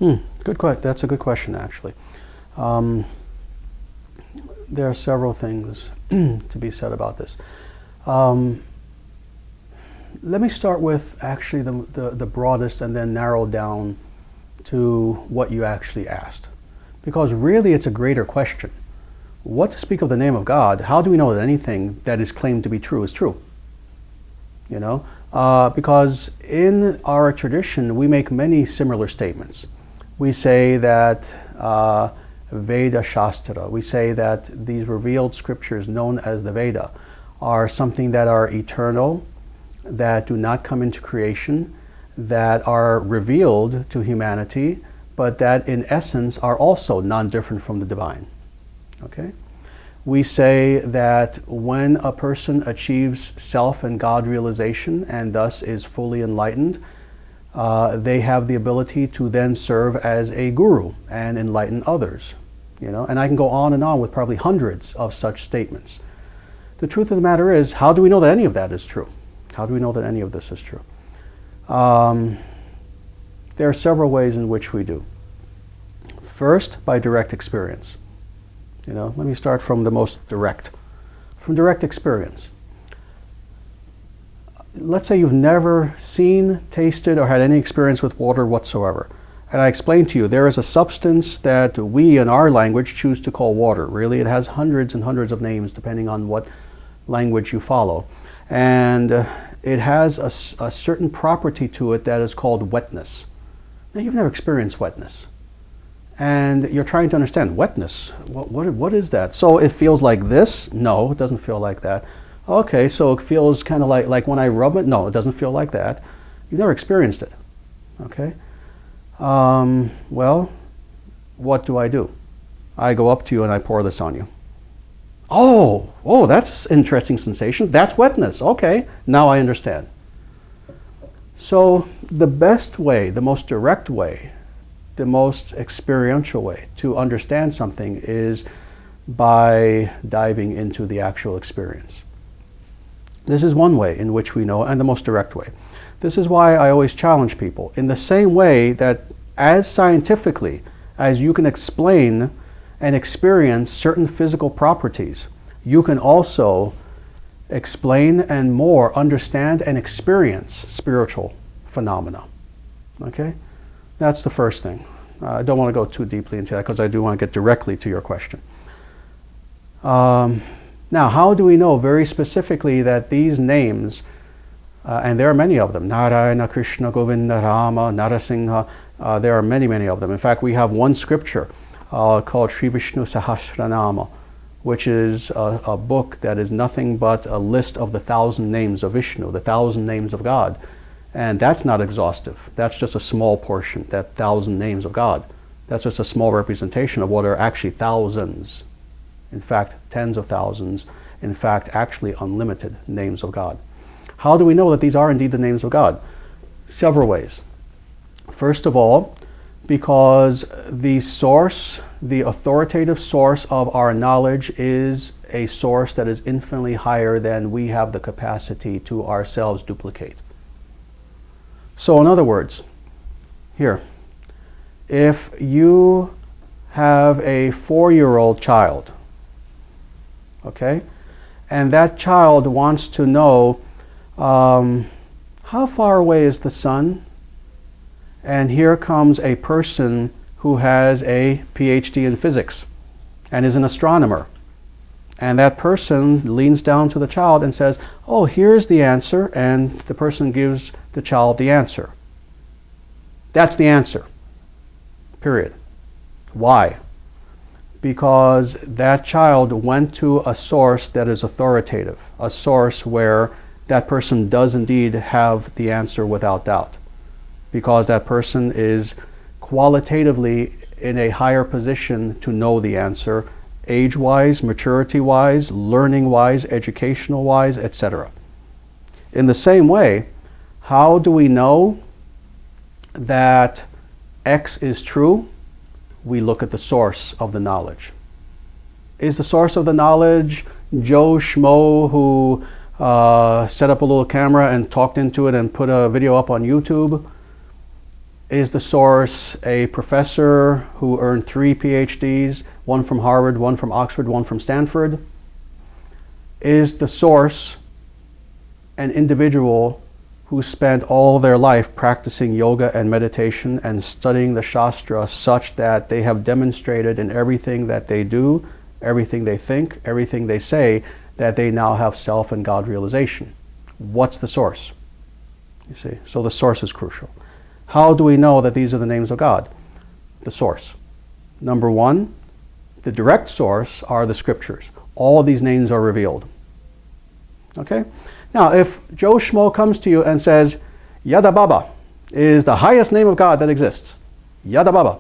That's a good question, actually. Um, there are several things to be said about this. Um, let me start with actually the broadest and then narrow down to what you actually asked. Because really it's a greater question. What to speak of the name of God? How do we know that anything that is claimed to be true is true? You know, because in our tradition we make many similar statements. We say that Veda Shastra, we say that these revealed scriptures known as the Veda are something that are eternal, that do not come into creation, that are revealed to humanity, but that in essence are also non-different from the divine. Okay? We say that when a person achieves self and God realization and thus is fully enlightened, they have the ability to then serve as a guru and enlighten others. You know, and I can go on with probably hundreds of such statements. The truth of the matter is, how do we know that any of that is true? How do we know that any of this is true? There are several ways in which we do. First, by direct experience. You know, let me start from the most direct. From direct experience. Let's say you've never seen, tasted, or had any experience with water whatsoever. And I explained to you, there is a substance that we in our language choose to call water. Really, it has hundreds and hundreds of names depending on what language you follow. And it has a certain property to it that is called wetness. Now, you've never experienced wetness. And you're trying to understand wetness. What is that? So it feels like this? No, it doesn't feel like that. Okay, so it feels kind of like when I rub it? No, it doesn't feel like that. You've never experienced it. Okay? Well, what do? I go up to you and I pour this on you. Oh, that's an interesting sensation. That's wetness. Okay, now I understand. So the best way, the most direct way, the most experiential way to understand something is by diving into the actual experience. This is one way in which we know, and the most direct way. This is why I always challenge people. In the same way that as scientifically as you can explain and experience certain physical properties, you can also explain and more understand and experience spiritual phenomena. Okay? That's the first thing. I don't want to go too deeply into that because I do want to get directly to your question. Now, how do we know very specifically that these names, and there are many of them, Narayana, Krishna, Govinda, Rama, Narasingha, there are many, many of them. In fact, we have one scripture called Sri Vishnu Sahasranama, which is a book that is nothing but a list of the 1,000 names of Vishnu, the 1,000 names of God. And that's not exhaustive. That's just a small portion, that 1,000 names of God. That's just a small representation of what are actually thousands. In fact, tens of thousands. In fact, actually unlimited names of God. How do we know that these are indeed the names of God? Several ways. First of all, because the source, the authoritative source of our knowledge is a source that is infinitely higher than we have the capacity to ourselves duplicate. So in other words, here, if you have a 4-year-old child, okay, and that child wants to know how far away is the sun, and here comes a person who has a PhD in physics and is an astronomer, and that person leans down to the child and says, oh, here's the answer, and the person gives the child the answer. That's the answer, period. Why? Because that child went to a source that is authoritative, a source where that person does indeed have the answer without doubt, because that person is qualitatively in a higher position to know the answer, age-wise, maturity-wise, learning-wise, educational-wise, etc. In the same way, how do we know that X is true? We look at the source of the knowledge. Is the source of the knowledge Joe Schmo who set up a little camera and talked into it and put a video up on YouTube? Is the source a professor who earned 3 PhDs, one from Harvard, one from Oxford, one from Stanford? Is the source an individual who spent all their life practicing yoga and meditation and studying the Shastra such that they have demonstrated in everything that they do, everything they think, everything they say, that they now have self and God realization? What's the source? You see, so the source is crucial. How do we know that these are the names of God? The source. Number one, the direct source are the scriptures. All these names are revealed. Okay? Now, if Joe Schmo comes to you and says, Yada Baba is the highest name of God that exists. Yada Baba.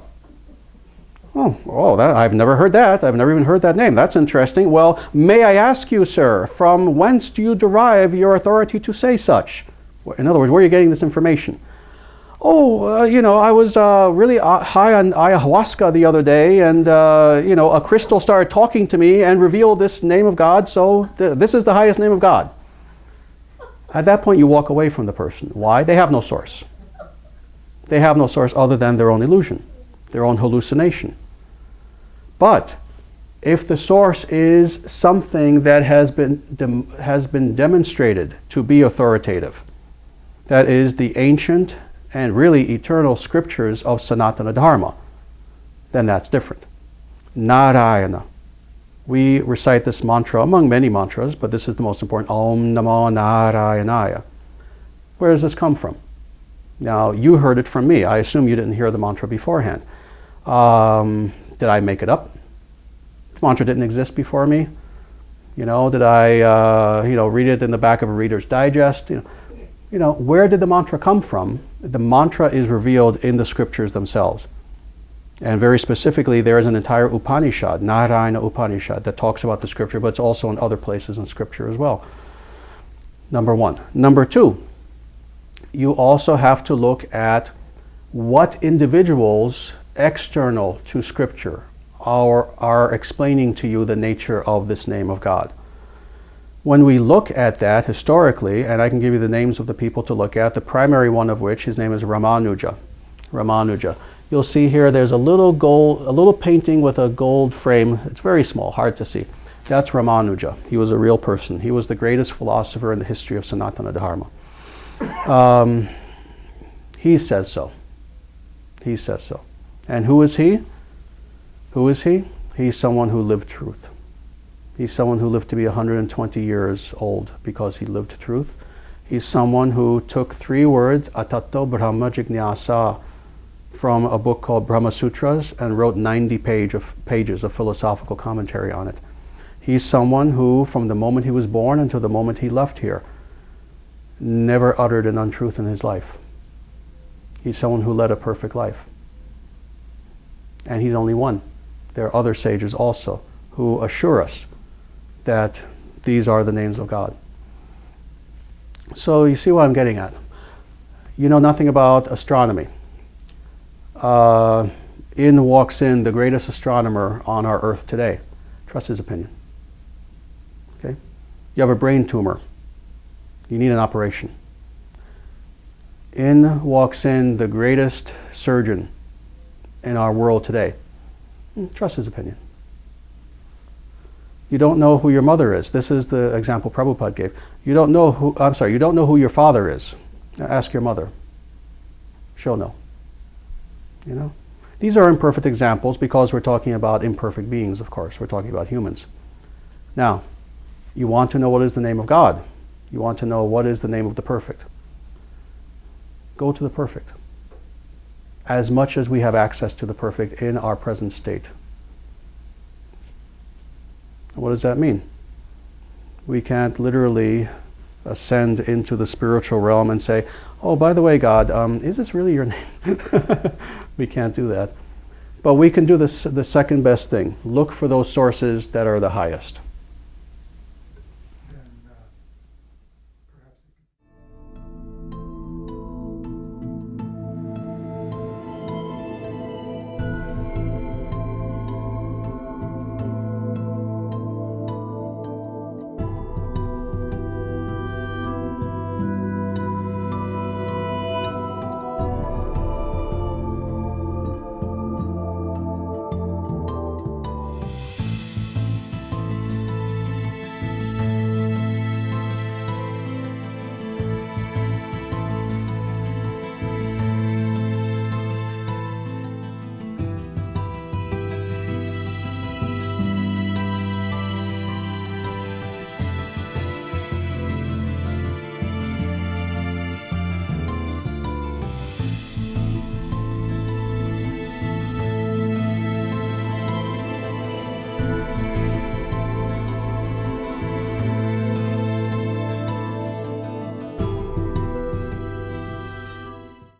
I've never heard that. I've never even heard that name. That's interesting. Well, may I ask you, sir, from whence do you derive your authority to say such? In other words, where are you getting this information? I was really high on ayahuasca the other day, and a crystal started talking to me and revealed this name of God, so this is the highest name of God. At that point, you walk away from the person. Why? They have no source. They have no source other than their own illusion, their own hallucination. But if the source is something that has been demonstrated to be authoritative, that is the ancient and really eternal scriptures of Sanatana Dharma, then that's different. Narayana. We recite this mantra among many mantras, but this is the most important. Om Namo Narayanaya. Where does this come from? Now, you heard it from me. I assume you didn't hear the mantra beforehand. Did I make it up? The mantra didn't exist before me. Did I read it in the back of a Reader's Digest? Where did the mantra come from? The mantra is revealed in the scriptures themselves. And very specifically, there is an entire Upanishad, Narayana Upanishad, that talks about the scripture, but it's also in other places in scripture as well. Number one. Number two, you also have to look at what individuals external to scripture are explaining to you the nature of this name of God. When we look at that historically, and I can give you the names of the people to look at, the primary one of which, his name is Ramanuja. Ramanuja. You'll see here there's a little painting with a gold frame. It's very small, hard to see. That's Ramanuja. He was a real person. He was the greatest philosopher in the history of Sanatana Dharma. He says so. He says so. And who is he? Who is he? He's someone who lived truth. He's someone who lived to be 120 years old because he lived truth. He's someone who took 3 words, Atato Brahma Jignasa, from a book called Brahma Sutras and wrote 90 pages of philosophical commentary on it. He's someone who, from the moment he was born until the moment he left here, never uttered an untruth in his life. He's someone who led a perfect life. And he's only one. There are other sages also who assure us that these are the names of God. So you see what I'm getting at. You know nothing about astronomy. In walks in the greatest astronomer on our earth today. Trust his opinion. Okay? You have a brain tumor. You need an operation. In walks in the greatest surgeon in our world today. Trust his opinion. You don't know who your mother is. This is the example Prabhupada gave. You don't know who your father is. Now ask your mother. She'll know. These are imperfect examples because we're talking about imperfect beings, of course. We're talking about humans. Now, you want to know what is the name of God. You want to know what is the name of the perfect. Go to the perfect. As much as we have access to the perfect in our present state. What does that mean? We can't literally ascend into the spiritual realm and say, oh, by the way, God, is this really your name? We can't do that. But we can do this, the second best thing. Look for those sources that are the highest.